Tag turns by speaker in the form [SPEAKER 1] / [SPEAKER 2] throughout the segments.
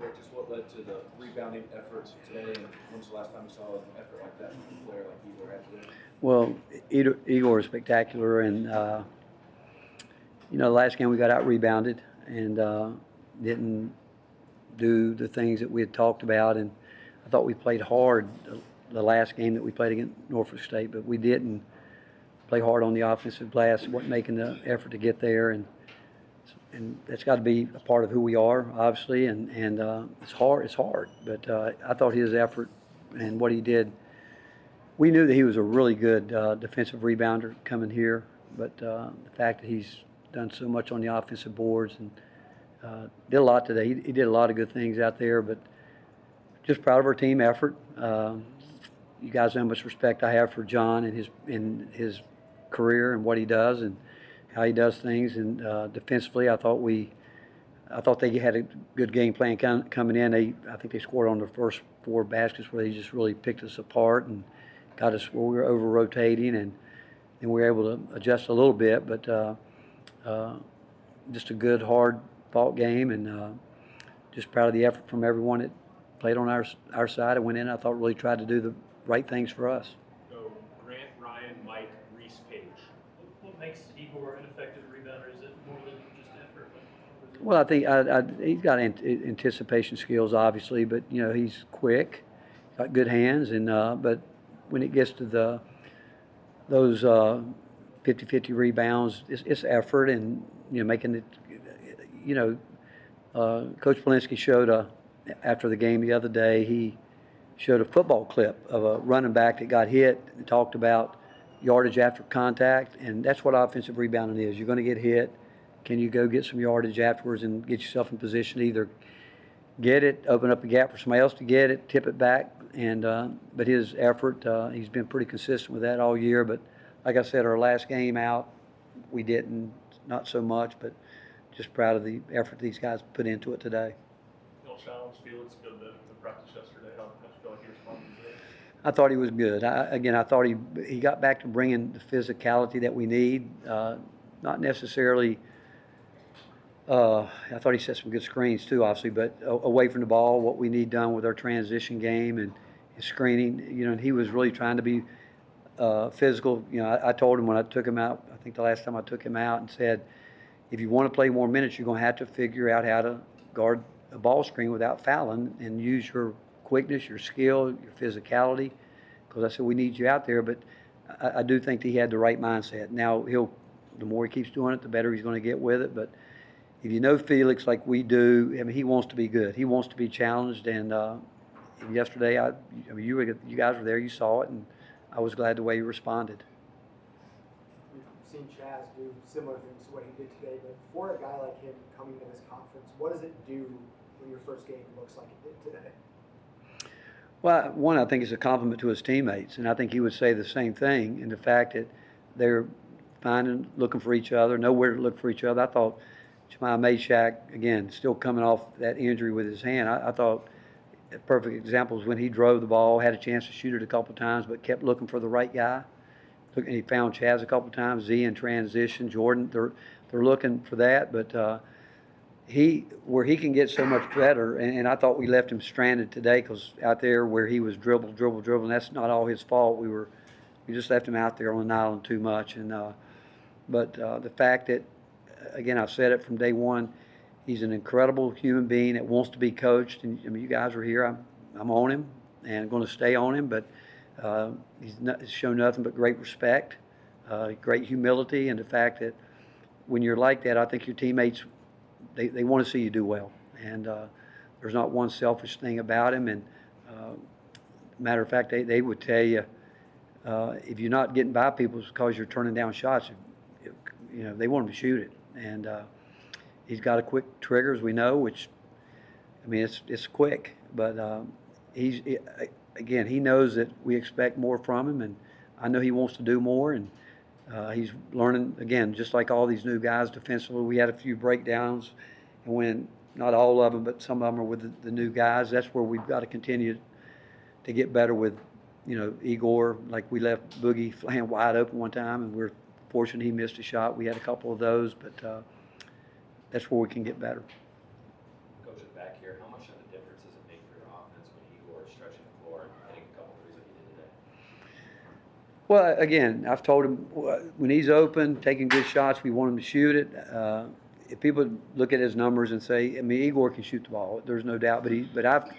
[SPEAKER 1] bit just what led to the rebounding efforts today, and when's the last time you saw an effort like that from a player like Igor had today?
[SPEAKER 2] Well, Igor is spectacular, and the last game we got out rebounded and didn't do the things that we had talked about, and I thought we played hard the last game that we played against Norfolk State, but we didn't play hard on the offensive glass, wasn't making the effort to get there, and that's got to be a part of who we are, obviously, and it's hard, but I thought his effort and what he did, we knew that he was a really good defensive rebounder coming here, but the fact that he's done so much on the offensive boards and did a lot today. He did a lot of good things out there, but just proud of our team effort. You guys know how much respect I have for John and his career and what he does and how he does things. And defensively, I thought they had a good game plan coming in. I think they scored on their first 4 baskets where they just really picked us apart and got us where we were over rotating, and we were able to adjust a little bit. But just a good, hard fought game, and just proud of the effort from everyone that played on our side and went in. I thought really tried to do the right things for us.
[SPEAKER 3] So Grant, Ryan, Mike, Reese, Page.
[SPEAKER 4] What makes Igor an effective rebounder? Is it more than just effort?
[SPEAKER 2] Well, I think he's got anticipation skills, obviously, but he's quick, got good hands, and but when it gets to those 50-50 rebounds, it's effort and making it. Coach Polinsky showed after the game the other day. He showed a football clip of a running back that got hit and talked about yardage after contact, and that's what offensive rebounding is. You're going to get hit. Can you go get some yardage afterwards and get yourself in position to either get it, open up a gap for somebody else to get it, tip it back, and but his effort, he's been pretty consistent with that all year. But like I said, our last game out, we didn't, not so much, but just proud of the effort these guys put into it today.
[SPEAKER 3] Bill Shallons, Felix, go to practice yesterday. How did you feel like he responded today?
[SPEAKER 2] I thought he was good. I thought he got back to bringing the physicality that we need. Not necessarily. I thought he set some good screens too, obviously, but away from the ball, what we need done with our transition game and his screening. And he was really trying to be physical. I told him when I took him out, I think the last time I took him out, and said, if you want to play more minutes, you're going to have to figure out how to guard a ball screen without fouling and use your quickness, your skill, your physicality, because I said we need you out there. But I do think that he had the right mindset. Now the more he keeps doing it, the better he's going to get with it. But if you know Felix like we do, he wants to be good. He wants to be challenged. And yesterday, you guys were there, you saw it, and I was glad the way he responded.
[SPEAKER 5] We've seen Chaz do similar things to what he did today, but for a guy like him coming to this conference, what does it do when your first game looks like it did today?
[SPEAKER 2] Well, one, I think it's a compliment to his teammates, and I think he would say the same thing. And the fact that they're looking for each other, know where to look for each other. I thought Jemiah Mashack, again, still coming off that injury with his hand. I thought a perfect example is when he drove the ball, had a chance to shoot it a couple times, but kept looking for the right guy. And he found Chaz a couple times, Z in transition, Jordan. They're looking for that, but where he can get so much better, and I thought we left him stranded today because out there where he was dribble, and that's not all his fault. We just left him out there on an island too much, and but the fact that, again, I've said it from day one, he's an incredible human being that wants to be coached, and you guys are here. I'm on him and going to stay on him, but he's shown nothing but great respect, great humility, and the fact that when you're like that, I think your teammates, they want to see you do well. And there's not one selfish thing about him. And matter of fact, they would tell you, if you're not getting by people, it's because you're turning down shots. They want him to shoot it. And he's got a quick trigger, as we know, which, it's quick. But again, he knows that we expect more from him, and I know he wants to do more. And he's learning, again, just like all these new guys defensively. We had a few breakdowns, and when not all of them, but some of them are with the new guys, that's where we've got to continue to get better with, Igor. Like we left Boogie laying wide open one time, and we're fortunate he missed a shot. We had a couple of those, but that's where we can get better.
[SPEAKER 6] Coach, at the back back here, how much of a difference does it make for your offense when Igor is stretching the floor and hitting a couple threes like he did today?
[SPEAKER 2] Well, again, I've told him when he's open, taking good shots, we want him to shoot it. If people look at his numbers and say, I mean, Igor can shoot the ball, there's no doubt. But I've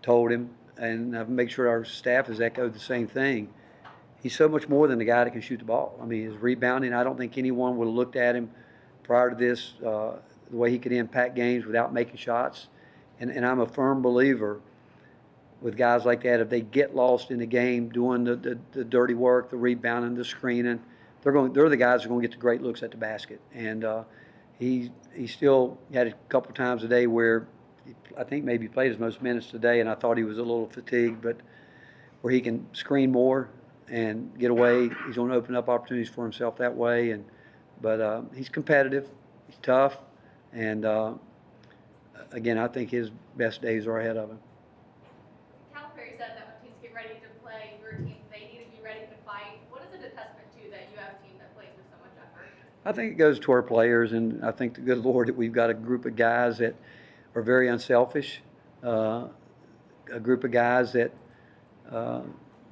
[SPEAKER 2] told him, and I've made sure our staff has echoed the same thing. He's so much more than the guy that can shoot the ball. I mean, his rebounding, I don't think anyone would have looked at him prior to this, the way he could impact games without making shots. And I'm a firm believer with guys like that, if they get lost in the game doing the dirty work, the rebounding, the screening, they're the guys who are going to get the great looks at the basket. And he still had a couple times a day where I think maybe he played his most minutes today, and I thought he was a little fatigued, but where he can screen more and get away. He's going to open up opportunities for himself that way. But he's competitive, he's tough, and again, I think his best days are ahead of him.
[SPEAKER 7] Calipari said that when teams get ready to play your team, they need to be ready to fight. What is it a testament to that you have a team that plays with so much effort?
[SPEAKER 2] I think it goes to our players, and I think the good Lord that we've got a group of guys that are very unselfish, a group of guys that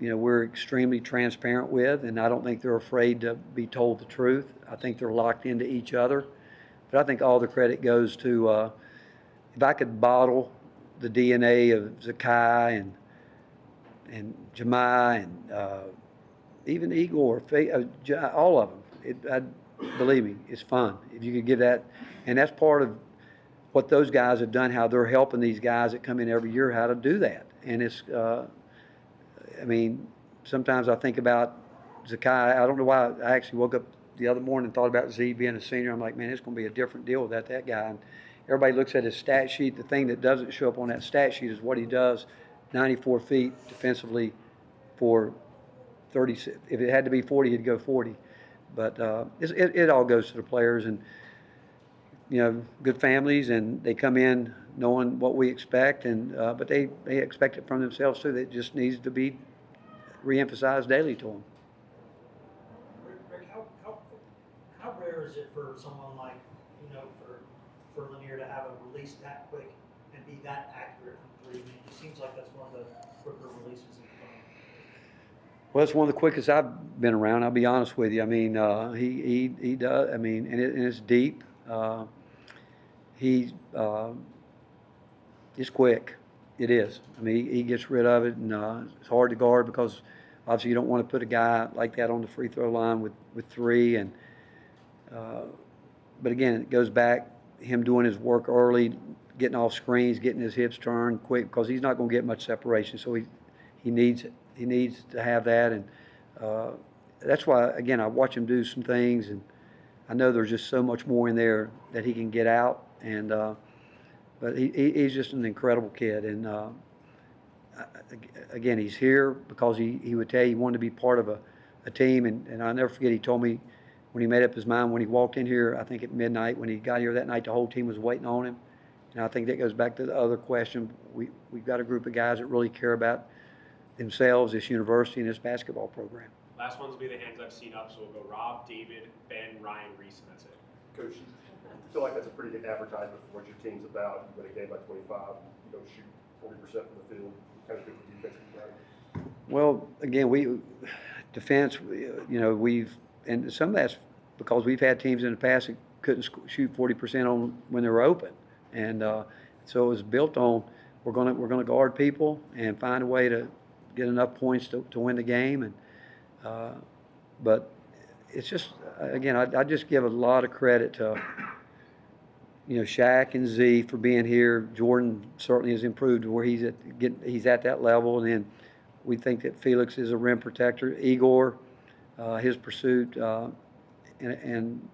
[SPEAKER 2] we're extremely transparent with, and I don't think they're afraid to be told the truth. I think they're locked into each other. But I think all the credit goes to, if I could bottle the DNA of Zakai and Jemai and even Igor, all of them, believe me, it's fun. If you could give that, and that's part of what those guys have done, how they're helping these guys that come in every year, how to do that. And it's, I mean, sometimes I think about Zakai. I don't know why I actually woke up the other morning and thought about Z being a senior. I'm like, man, it's going to be a different deal without that guy. And everybody looks at his stat sheet. The thing that doesn't show up on that stat sheet is what he does 94 feet defensively for 30. If it had to be 40, he'd go 40. But it all goes to the players and, good families, and they come in knowing what we expect, and but they expect it from themselves too. It just needs to be reemphasized daily to them.
[SPEAKER 8] Rick, how rare is it for someone like, for Lanier to have a release that quick and be that accurate from three? It seems like that's one of the quicker releases in the game.
[SPEAKER 2] Well, it's one of the quickest I've been around. I'll be honest with you. I mean, he does. I mean, and it's deep. It's quick. It is. I mean, he gets rid of it, and it's hard to guard because obviously you don't want to put a guy like that on the free throw line with three. And but again, it goes back him doing his work early, getting off screens, getting his hips turned quick, because he's not going to get much separation. So he needs it. He needs to have that, and that's why, again, I watch him do some things, and I know there's just so much more in there that he can get out. And but he's just an incredible kid, and again, he's here because he would tell you he wanted to be part of a team, and I'll never forget, he told me when he made up his mind, when he walked in here, I think at midnight, when he got here that night, the whole team was waiting on him. And I think that goes back to the other question. We've got a group of guys that really care about themselves, this university, and this basketball program.
[SPEAKER 9] Last ones will be the hands I've seen up, so we'll go Rob, David, Ben, Ryan, Reese, and that's it.
[SPEAKER 10] Coach, I feel like that's a pretty good advertisement for what your team's about. You win a game by 25, you don't shoot 40% from the field, kind of good for defense. Right?
[SPEAKER 2] Well, again, defense, and some of that's because we've had teams in the past that couldn't shoot 40% on when they were open, and so it was built on we're gonna guard people and find a way to get enough points to win the game. And but it's just, again, I just give a lot of credit to Shaq and Z for being here. Jordan certainly has improved to where he's at that level, and then we think that Felix is a rim protector. Igor, his pursuit, and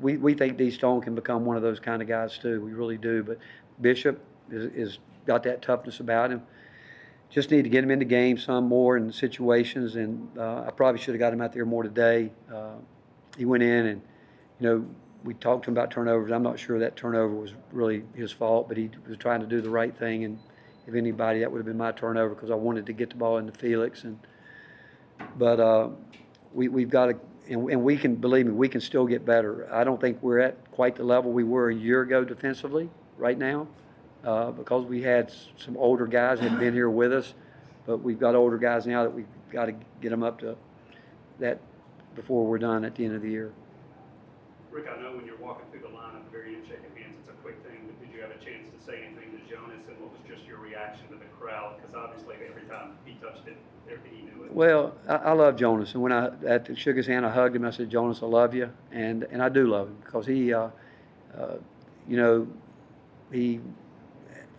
[SPEAKER 2] we think D. Stone can become one of those kind of guys too. We really do. But Bishop is got that toughness about him. Just need to get him into games some more in situations, and I probably should have got him out there more today. He went in, and we talked to him about turnovers. I'm not sure that turnover was really his fault, but he was trying to do the right thing. And if anybody, that would have been my turnover because I wanted to get the ball into Felix. But we've got to, and we can, believe me, we can still get better. I don't think we're at quite the level we were a year ago defensively right now. because we had some older guys that had been here with us, but we've got older guys now that we've got to get them up to that before we're done at the end of the year.
[SPEAKER 11] Rick, I know when you're walking through the line at the very end shaking hands, it's a quick thing, but did you have a chance to say anything to Jonas, and what was just your reaction to the crowd? Because obviously every time he touched it, he knew it.
[SPEAKER 2] Well, I love Jonas, and when I shook his hand, I hugged him. I said, "Jonas, I love you," and I do love him because he, you know, he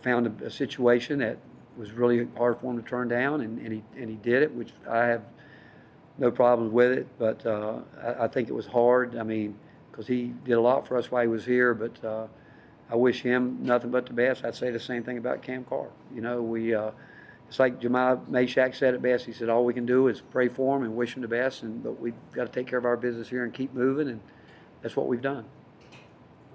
[SPEAKER 2] found a situation that was really hard for him to turn down, and he did it, which I have no problems with it. But I think it was hard. I mean, because he did a lot for us while he was here, but I wish him nothing but the best. I'd say the same thing about Cam Carr. You know, we. It's like Jemiah Mashak said it best. He said, all we can do is pray for him and wish him the best, but we've got to take care of our business here and keep moving, and that's what we've done.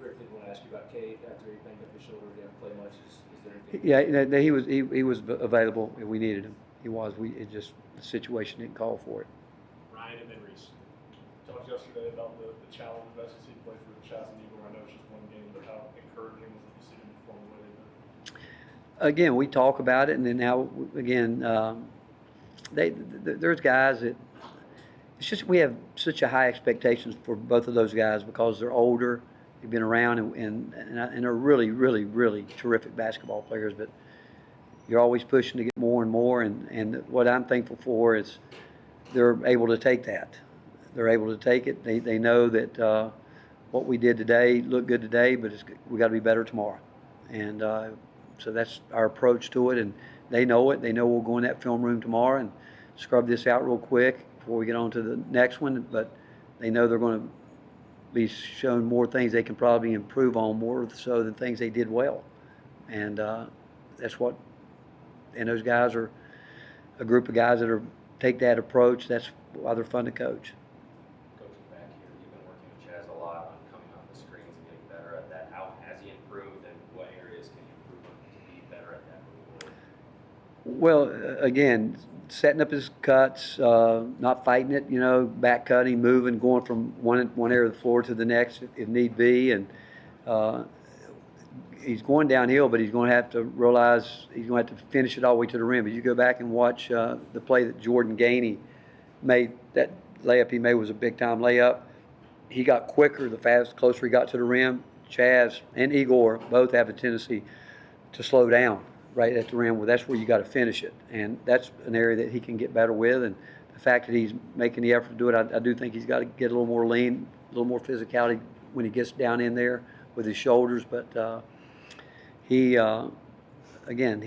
[SPEAKER 1] Rick did want to ask you about Cade after he banged up his shoulder. He didn't play much. Is there anything?
[SPEAKER 2] Yeah, he was available if we needed him. He was. It just, the situation didn't call for it.
[SPEAKER 9] Ryan and then Reese.
[SPEAKER 3] Talked yesterday about the challenge of SEC play for Chaz and Igor. I know it's just one game, but how encouraging was it to see them perform the way they did?
[SPEAKER 2] Again, we talk about it, and then now again, there's guys that it's just we have such a high expectations for both of those guys because they're older, they've been around, and are really, really, really terrific basketball players. But you're always pushing to get more and more, and what I'm thankful for is they're able to take that. They're able to take it. They know that what we did today looked good today, but we got to be better tomorrow, and. So that's our approach to it, and they know it. They know we'll go in that film room tomorrow and scrub this out real quick before we get on to the next one. But they know they're going to be shown more things they can probably improve on, more so than things they did well. And that's what. And those guys are a group of guys that take that approach. That's why they're fun to coach.
[SPEAKER 6] Coaching back here, you've been working with Chaz a lot on coming off the screens and getting better at that. How has he improved, and what areas can you improve on to be better at that moving forward?
[SPEAKER 2] Well, again, setting up his cuts, not fighting it, you know, back cutting, moving, going from one area of the floor to the next if need be. And he's going downhill, but he's going to have to realize he's going to have to finish it all the way to the rim. But you go back and watch the play that Jordan Gainey made, that layup he made was a big-time layup. He got quicker the closer he got to the rim. Chaz and Igor both have a tendency to slow down right at the rim. Well, that's where you got to finish it, and that's an area that he can get better with. And the fact that he's making the effort to do it, I do think he's got to get a little more lean, a little more physicality when he gets down in there with his shoulders. But he, again,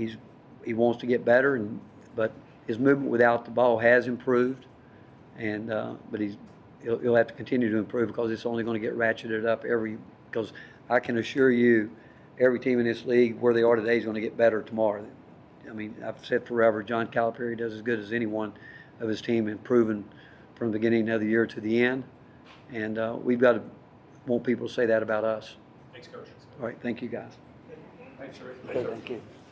[SPEAKER 2] he wants to get better, but his movement without the ball has improved, and but he'll have to continue to improve because it's only going to get ratcheted up because I can assure you, every team in this league where they are today is going to get better tomorrow. I mean, I've said forever, John Calipari does as good as anyone of his team improving from the beginning of the year to the end, and we've got to want people to say that about us.
[SPEAKER 9] Thanks, Coach.
[SPEAKER 2] All right, thank you guys.
[SPEAKER 3] Thanks, Rick.
[SPEAKER 2] Okay, thank you.